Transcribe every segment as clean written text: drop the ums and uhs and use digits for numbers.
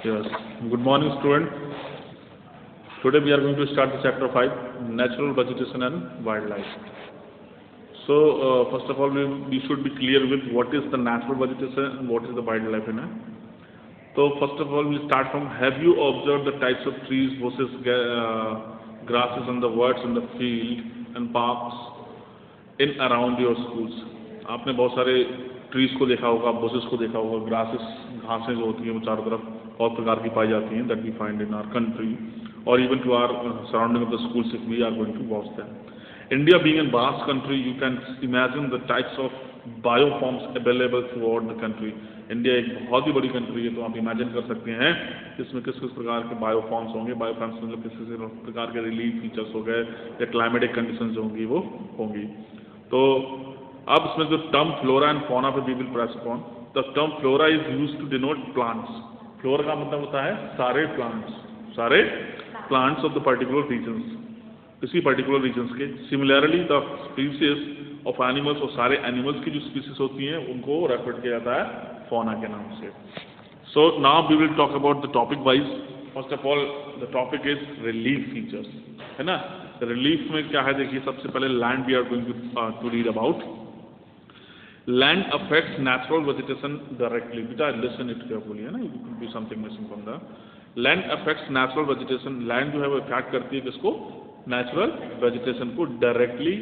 Yes. Good morning, student. Today we are going to start the chapter 5, Natural Vegetation and Wildlife. So, first of all, we should be clear with what is the natural vegetation and what is the wildlife in it. So, first of all, we'll start from, have you observed the types of trees, bushes, grasses and the birds in the field and parks in around your schools? आपने बहुत सारे trees को देखा होगा, bushes को देखा होगा, grasses, घासें जो होती हैं वो चारों तरफ बहुत प्रकार की पाई जाती हैं, that we find in our country और even to our surrounding of the schools if we are going to watch them. India being a vast country, you can imagine the types of bioforms available throughout the country. India एक बहुत ही बड़ी country है, तो आप imagine कर सकते हैं कि इसमें किस किस प्रकार के बायोफॉर्म्स होंगे. बायोफॉर्म्स मतलब किस किस प्रकार के रिलीफ फीचर्स हो गए या क्लाइमेटिक कंडीशंस जो होंगी वो होंगी. तो अब इसमें जो टर्म फ्लोरा एंड फौना पे we will press upon. The term flora is used to denote plants. Flora का मतलब होता है सारे plants of the particular regions, किसी पर्टिकुलर रीजन्स के. Similarly the species of animals, और सारे एनिमल्स की जो स्पीसीज होती हैं उनको रेफर किया जाता है फौना के नाम से. So now we will talk about the topic wise. First of all the topic is relief features, है ना. रिलीफ में क्या है देखिए, सबसे पहले land we are going to read about. Land affects natural vegetation directly. बेटा listen it carefully, है ना. It could be something missing from the. Land affects natural vegetation. Land जो है वो affect करती है किसको? Natural vegetation को directly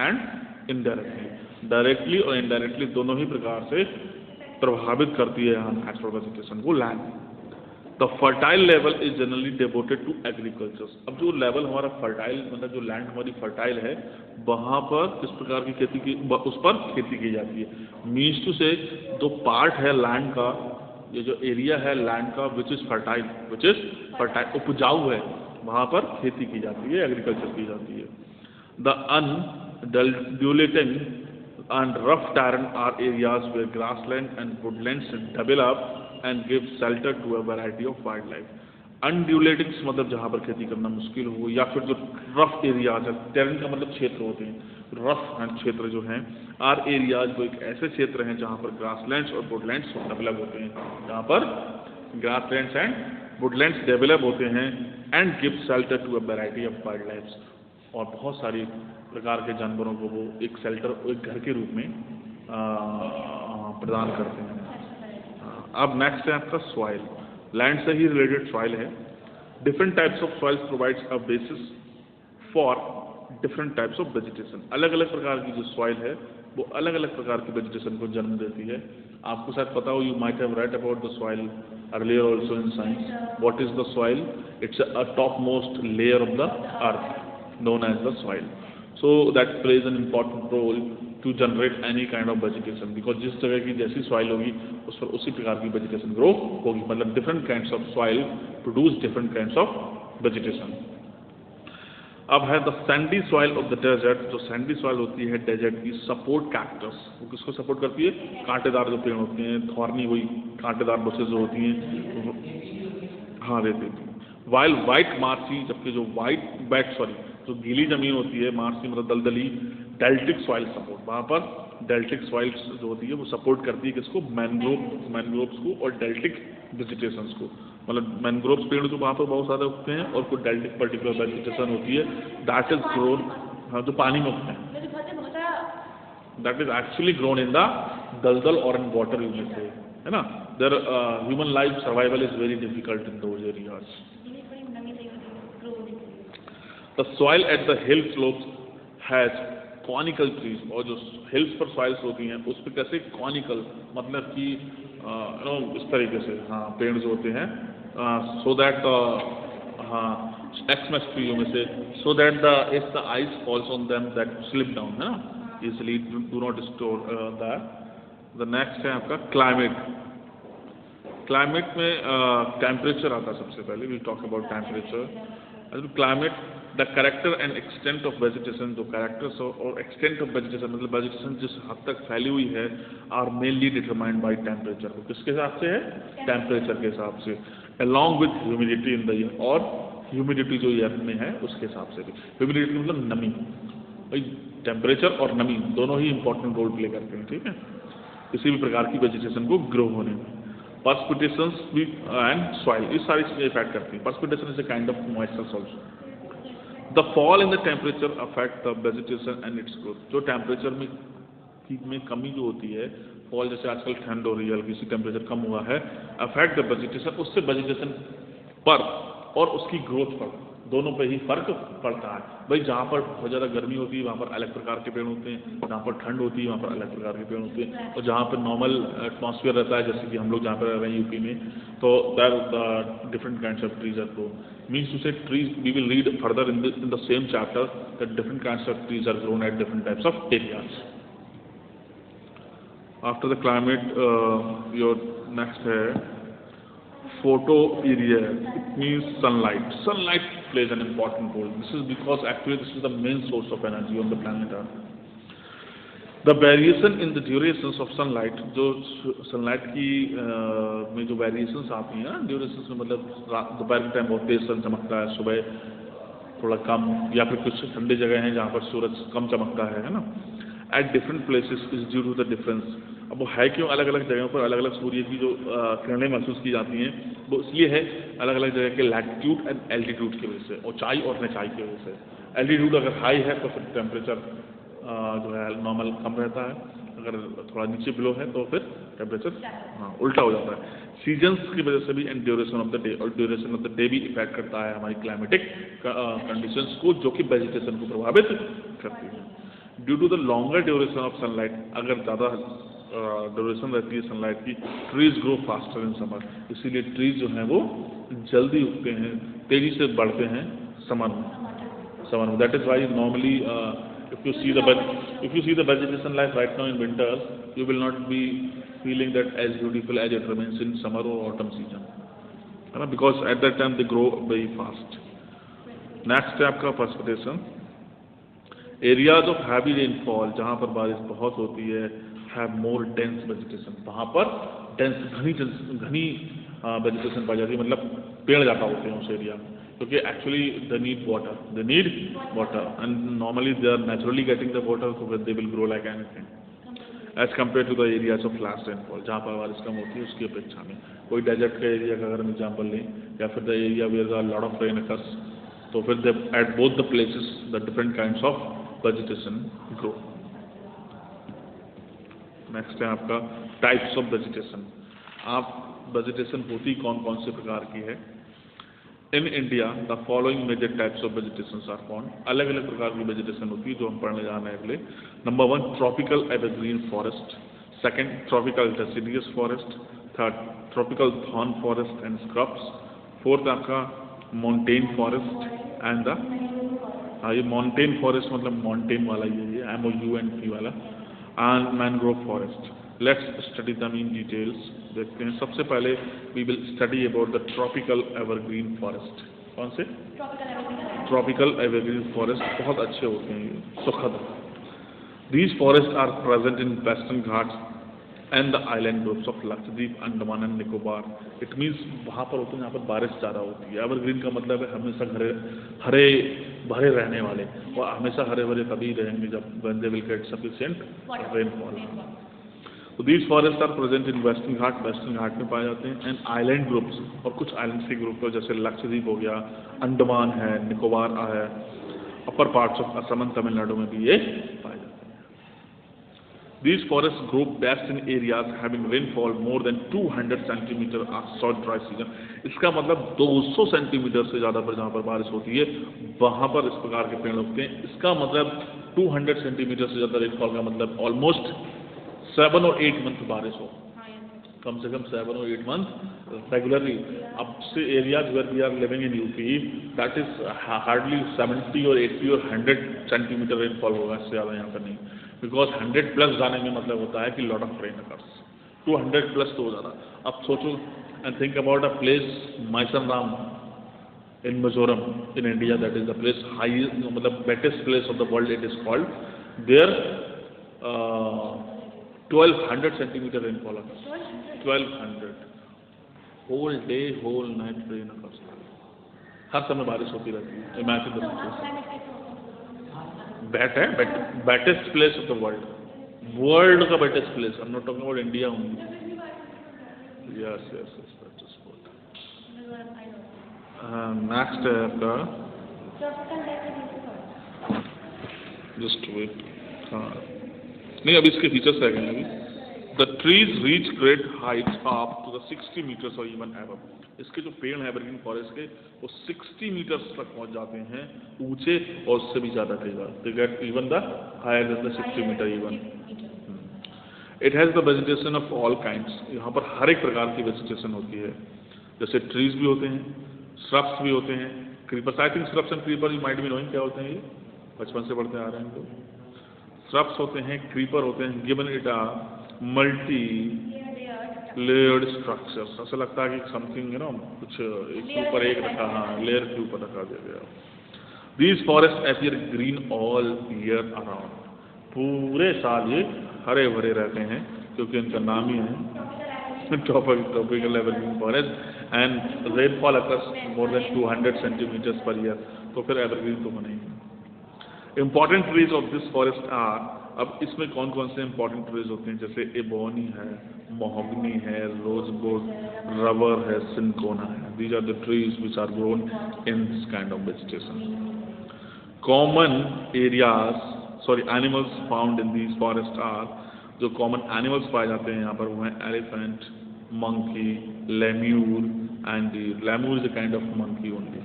and indirectly. Directly और indirectly दोनों ही प्रकार से प्रभावित करती है यहाँ natural vegetation को land. The fertile level is generally devoted to agriculture. अब जो लेवल हमारा फर्टाइल, मतलब जो लैंड हमारी फर्टाइल है, वहाँ पर किस प्रकार की खेती की, उस पर खेती की जाती है. मीन्स टू से जो पार्ट है लैंड का, ये जो एरिया है लैंड का विच इज़ फर्टाइल, उपजाऊ है, वहाँ पर खेती की जाती है, एग्रीकल्चर की जाती है. The undulating and rough terrain are areas where grassland and woodlands develop and give shelter to a variety of wildlife. Undulating मतलब जहाँ पर खेती करना मुश्किल हो, या फिर जो रफ एरियाज है, टेरेन का मतलब क्षेत्र होते हैं, रफ एंड क्षेत्र जो हैं, आर एरियाज वो एक ऐसे क्षेत्र हैं जहाँ पर ग्रासलैंड्स और वुडलैंड्स डेवलप होते हैं, जहाँ पर ग्रासलैंड्स एंड वुडलैंड्स डेवलप होते हैं and give shelter to a variety of wild life, और बहुत सारी प्रकार के जानवरों को वो एक शेल्टर, एक घर के रूप में प्रदान करते हैं. अब नेक्स्ट है आपका सॉइल. लैंड से ही रिलेटेड सॉइल है. Different types of soils provides a basis for different types of vegetation. अलग अलग प्रकार की जो सॉइल है वो अलग अलग प्रकार की वेजिटेशन को जन्म देती है. आपको शायद पता हो, you might have read about the soil earlier also in science. What is the soil? It's a top most layer of the earth known as the soil. So that plays an important role to generate any kind of vegetation, because जिस जगह की जैसी soil होगी उस पर उसी प्रकार की vegetation grow होगी. मतलब different kinds of soil produce different kinds of vegetation. अब है the sandy soil of the desert. जो sandy soil होती है desert की, support cactus. वो किसको support करती है? कांटेदार जो पेड़ होते हैं, थॉर्नी, वही कांटेदार bushes जो होती हैं, हाँ देती हैं. While white marshy, जबकि जो जो गीली जमीन होती है, मार्सी मतलब दलदली, डेल्टिक सॉइल सपोर्ट, वहाँ पर डेल्टिक सॉइल्स जो होती है वो सपोर्ट करती है किसको? मैनग्रोव्स को और डेल्टिक वेजिटेशंस को. मतलब मैनग्रोव्स पेड़ जो वहाँ पर बहुत ज़्यादा उगते हैं, और कुछ डेल्टिक पर्टिकुलर वेजिटेशन होती है दैट इज ग्रोन, हाँ, जो पानी में उगते हैं, that is actually grown in the दलदल और इन वाटर यूनिट से, है ना. There human life survival is very difficult in those areas. The soil at the hill slopes has conical trees. और जो hills पर soils होती हैं उस पर कैसे conical, मतलब कि इस तरीके से, हाँ, पेड़ जो होते हैं, so that हाँ, Xmas tree में से, so that if the ice falls on them that slip down, है ना, easily do not store that. The next है आपका climate. Climate में temperature आता है सबसे पहले. We talk about temperature. Climate, the character and extent of vegetation, जो characters और extent of vegetation, मतलब vegetation जिस हद तक फैली हुई है, are mainly determined by temperature. तो किसके हिसाब से है? Temperature के हिसाब से, along with humidity in the year, और humidity जो ईयर में है उसके हिसाब से भी. Humidity मतलब नमी, भाई टेम्परेचर और नमी दोनों ही इंपॉर्टेंट रोल प्ले करते हैं, ठीक है, किसी भी प्रकार की वेजिटेशन को ग्रो होने में. पर्सपिटेशंस भी एंड सॉइल, ये सारी चीज़ें इफेक्ट करती हैं। Precipitation is a kind of moisture also. The fall in the temperature affect the vegetation and its growth. जो टेम्परेचर में कमी जो होती है, फॉल जैसे आजकल ठंड हो रही है, हल्की सी टेम्परेचर कम हुआ है, अफेक्ट द वेजिटेशन, उससे वेजिटेशन पर और उसकी ग्रोथ पर, दोनों पे ही फर्क पड़ता है। भाई जहाँ पर बहुत ज़्यादा गर्मी होती है वहाँ पर अलग प्रकार के पेड़ होते हैं, जहाँ पर ठंड होती है वहाँ पर अलग प्रकार के पेड़ होते हैं, और जहाँ पर नॉर्मल एटमॉस्फेयर रहता है, जैसे कि हम लोग जहाँ पर रह रहे हैं यूपी में, तो there the different kinds of trees are grown. Means to say trees, we will read further in the same chapter that different kinds of trees are grown at different types of areas. After the climate, your next है photo area. It means sunlight. Sunlight plays an important role. This is because actually this is the main source of energy on the planet Earth. The variation in the durations of sunlight, जो sunlight की में जो variations आती हैं, durations में मतलब दोपहर के टाइम बहुत तेज सन चमकता है, सुबह थोड़ा कम, या फिर कुछ ठंडी जगह हैं जहाँ पर सूरज कम चमकता है ना, at different places is due to the difference। अब वो है क्यों, अलग अलग जगहों पर अलग अलग सूर्य की जो किरणें महसूस की जाती हैं, वो इसलिए है अलग अलग जगह के लैटिट्यूड एंड एल्टीट्यूड की वजह से, ऊंचाई और निचाई की वजह से। एल्टीट्यूड अगर हाई है तो फिर टेम्परेचर जो है नॉर्मल कम रहता है, अगर थोड़ा नीचे बिलो है तो फिर टेम्परेचर उल्टा हो जाता है। सीजन्स की वजह से भी and duration of the day, और ड्यूरेशन ऑफ द डे भी इफेक्ट करता है हमारी क्लाइमेटिक कंडीशंस को, जो कि वेजिटेशन को प्रभावित करती है। Due to the longer duration of sunlight, अगर ज़्यादा ड्यूरेशन रहती है सनलाइट की, trees grow faster in summer, इसीलिए ट्रीज जो हैं वो जल्दी उगते हैं, तेज़ी से बढ़ते हैं समर में। That is why normally if you see the vegetation life right now in winter, you will not be feeling that as beautiful as it remains in summer or autumn season, है ना, because at that time they grow very fast। Next है आपका precipitation। Areas of heavy rainfall, जहाँ पर बारिश बहुत होती है, हैव मोर डेंस वेजिटेशन, वहाँ पर घनी वेजिटेशन पाई जाती है, मतलब पेड़ ज़्यादा होते हैं उस एरिया में, क्योंकि actually they need water and normally they are naturally getting the water, तो they will grow like anything as compare to the areas of last rainfall, जहाँ पर बारिश कम होती है उसकी अपेक्षा में। कोई डेजर्ट का एरिया का अगर हम एग्जाम्पल लें, या फिर the area where the lot of rain occurs, तो फिर they at both the places the different kinds of vegetation grow. Next है आपका टाइप्स ऑफ वेजिटेशन। आप वेजिटेशन होती कौन कौन से प्रकार की है? In India the following major types of vegetation are found. अलग अलग प्रकार की वेजिटेशन होती है जो हम पढ़ने जा रहे हैं अगले। Number 1 tropical evergreen forest, second tropical deciduous forest, third tropical thorn forest and scrubs, fourth आपका माउंटेन फॉरेस्ट एंड द, ये माउंटेन फॉरेस्ट मतलब माउंटेन वाला ये MOUNT वाला, and mangrove forest. Let's study them in details. देखते हैं, सबसे पहले we will study about the tropical evergreen forest. कौन से? ट्रॉपिकल एवरग्रीन फॉरेस्ट बहुत अच्छे होते हैं, सुखद। These forest are present in western Ghats and the island groups of Lakshadweep, Andaman and Nicobar. It means वहाँ पर होते हैं जहाँ पर बारिश ज़्यादा होती है। एवरग्रीन का मतलब है हमेशा हरे भरे रहने वाले, और हमेशा हरे भरे तभी रहेंगे जब when they will get sufficient rainfall। तो these forest are present in western ghat में पाए जाते हैं, एंड आइलैंड ग्रुप्स, और कुछ आइलैंड्स के ग्रुप है जैसे लक्षद्वीप हो गया, अंडमान है, निकोबार है, upper parts of Assam and Tamil Nadu में भी ये पाए जाते हैं। These forests grow best in areas having rainfall more than 200 centimeter of short dry season। इसका मतलब 200 सेंटीमीटर से ज़्यादा पर जहाँ पर बारिश होती है वहाँ पर इस प्रकार के पेड़ उगते हैं। इसका मतलब 200 सेंटीमीटर से ज़्यादा रेनफॉल का मतलब ऑलमोस्ट 7 और 8 मंथ बारिश हो, कम से कम 7 और 8 मंथ रेगुलरली। अब से areas where we are living in UP, that is hardly 70 और 80 और 100 सेंटीमीटर रेनफॉल होगा, इससे ज़्यादा यहाँ पर नहीं, बिकॉज 100 प्लस जाने में मतलब होता है कि lot of rain occurs. 200 plus तो हो ज़्यादा। अब सोचो and think about a place Mawsynram in Mizoram in India, that is the place high, मतलब wettest place of the world it is called. There 1200 centimetre rainfall occurs, 1200 whole day whole night rain occurs, हर समय बारिश होती रहती है। Imagine the wettest place of the world का wettest place, I am not talking about India only. Yes yes yes that's a sport. Next है आपका, just wait, हाँ नहीं अभी इसके फीचर्स रह गए हैं अभी। The trees reach great heights up to the 60 metres और इवन एबव। इसके जो पेड़ हैं एवरग्रीन फॉरेस्ट के वो 60 मीटर्स तक पहुंच जाते हैं ऊंचे, और उससे भी ज़्यादा कई बार they get even the higher than the 60 metre even. It has the vegetation of all kinds. यहाँ पर हर एक प्रकार की वेजिटेशन होती है, जैसे ट्रीज भी होते हैं, श्रब्स भी होते हैं, creepers. I think shrubs and creeper you might be knowing क्या होते हैं, ये बचपन से पढ़ते आ रहे हैं। तो श्रब्स होते हैं, क्रीपर होते हैं, given it a multi layered structures. ऐसा लगता है कि समथिंग यू नो कुछ एक के ऊपर एक रखा, हाँ लेयर के ऊपर रखा दिया गया। These forest appear green all year around. पूरे साल ये हरे भरे रहते हैं क्योंकि इनका नाम ही है tropical evergreen forest. And rainfall occurs more than 200 centimetres per year, तो फिर एवरग्रीन तो बनेंगे। Important trees of this forest are, अब इसमें कौन कौन से इंपॉर्टेंट ट्रीज होते हैं, जैसे एबोनी है, मोहगनी है, रोजवुड, रबर है, सिंकोना है। These are the trees which are grown in this kind of vegetation. Common areas sorry animals found in these forest are, जो कॉमन एनिमल्स पाए जाते हैं यहाँ पर वो हैं elephant, monkey, lemur, and lemur is a kind of monkey only.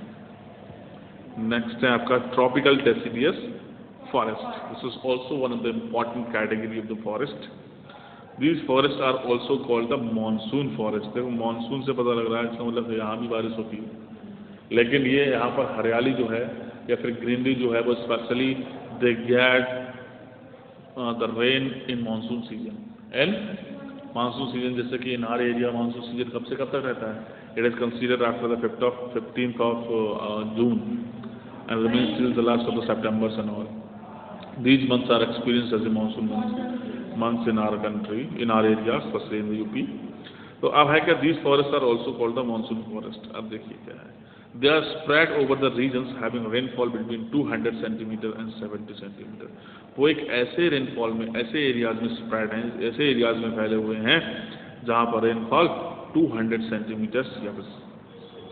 Next है आपका tropical deciduous forest. This is also one of the important category of the forest. These forests are also called the monsoon forest. देखो monsoon से पता लग रहा है, इसका मतलब यहाँ भी बारिश होती है, लेकिन ये यहाँ पर हरियाली जो है या फिर ग्रीनरी जो है वो specially they get the rain in monsoon season. And monsoon season जैसे कि इन आर एरिया मानसून सीजन कब से कब तक रहता है? It is considered after the 15th of June and remains till the last of the September and all. These months are experienced as a monsoon months in our country, in our area, especially in the UP. तो अब है क्या, these forests are also called the monsoon forest. अब देखिए क्या है, they are spread over the regions having rainfall between 200 centimeter and 70 centimeter. वो एक ऐसे रेनफॉल में, ऐसे एरियाज में स्प्रेड हैं, ऐसे एरियाज में फैले हुए हैं जहाँ पर रेनफॉल 200 सेंटीमीटर या फिर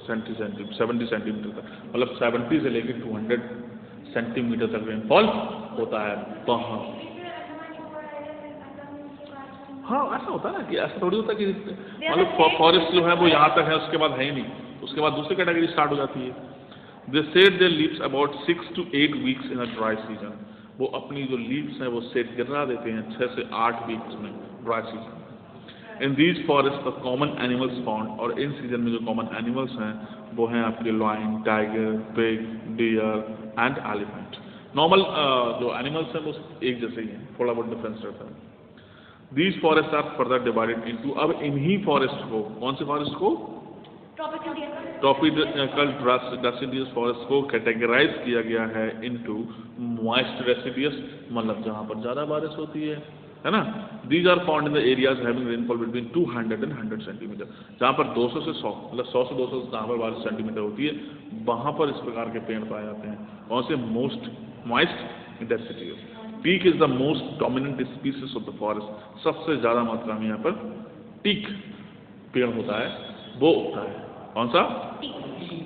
70 सेंटीमीटर तक, मतलब 70 से लेकर 200 सेंटीमीटर तक रेनफॉल होता है वहाँ। हाँ ऐसा होता है ना, कि ऐसा थोड़ी होता है कि मतलब फॉरेस्ट जो है वो यहाँ तक है, उसके बाद है ही नहीं, उसके बाद दूसरी कैटेगरी स्टार्ट हो जाती है। They shed their leaves about 6 to 8 weeks in a dry season. वो अपनी जो लीव्स हैं वो सेट गिरा देते हैं 6 से 8 वीक्स में dry season. In these forest the common animals found, और इन सीजन में जो कॉमन एनिमल्स हैं वो हैं आपके lion, tiger, pig, deer and elephant. Normal जो एनिमल्स हैं वो एक जैसे ही हैं, थोड़ा बहुत डिफरेंस रहता है। These forest are further divided into, अब इन्हीं फॉरेस्ट को, कौन से फॉरेस्ट को, ट्रॉपिकल डेसिडियस फॉरेस्ट को कैटेगराइज किया गया है इनटू मॉइस्ट डेसिडियस, मतलब जहाँ पर ज़्यादा बारिश होती है ना। These are found in the areas having rainfall between 200 and 100 centimetre, जहाँ पर 200 से 100, मतलब 100 से 200 जहाँ पर 12 सेंटीमीटर होती है, वहाँ पर इस प्रकार के पेड़ पाए जाते हैं। कौन से? Most moist deciduous. Teak is the most dominant species of the forest. सबसे ज़्यादा मात्रा में यहाँ पर टीक पेड़ होता है, वो होता है कौन सा?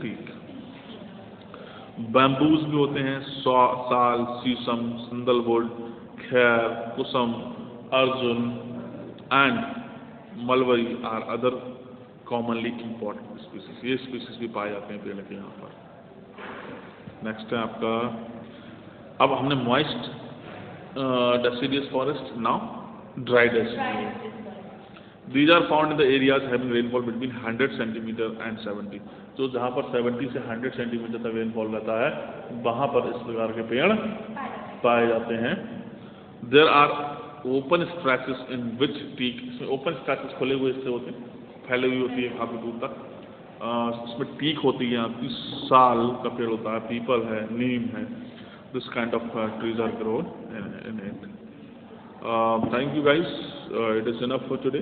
टीक। बैम्बूज भी होते हैं, साल, शीशम, संदलवुड, खैर, कुसम, arjun and mulberry are other commonly important species. ये स्पीसीज भी पाए जाते हैं पेड़ के यहाँ पर। नेक्स्ट है आपका, अब हमने moist deciduous forest, now dry deciduous. These are found in the areas having rainfall between 100 centimeter and 70. तो जहाँ पर 70 से 100 सेंटीमीटर तक रेनफॉल रहता है, वहाँ पर इस प्रकार के पेड़ पाए जाते हैं। There are open stretches in which teak, इसमें open stretches खुले हुए हिस्से होते हैं, फैली हुई होती है काफ़ी दूर तक, इसमें टीक होती है, साल का पेड़ होता है, पीपल है, नीम है। This kind of trees are grown in it. Thank you guys. It is enough for today.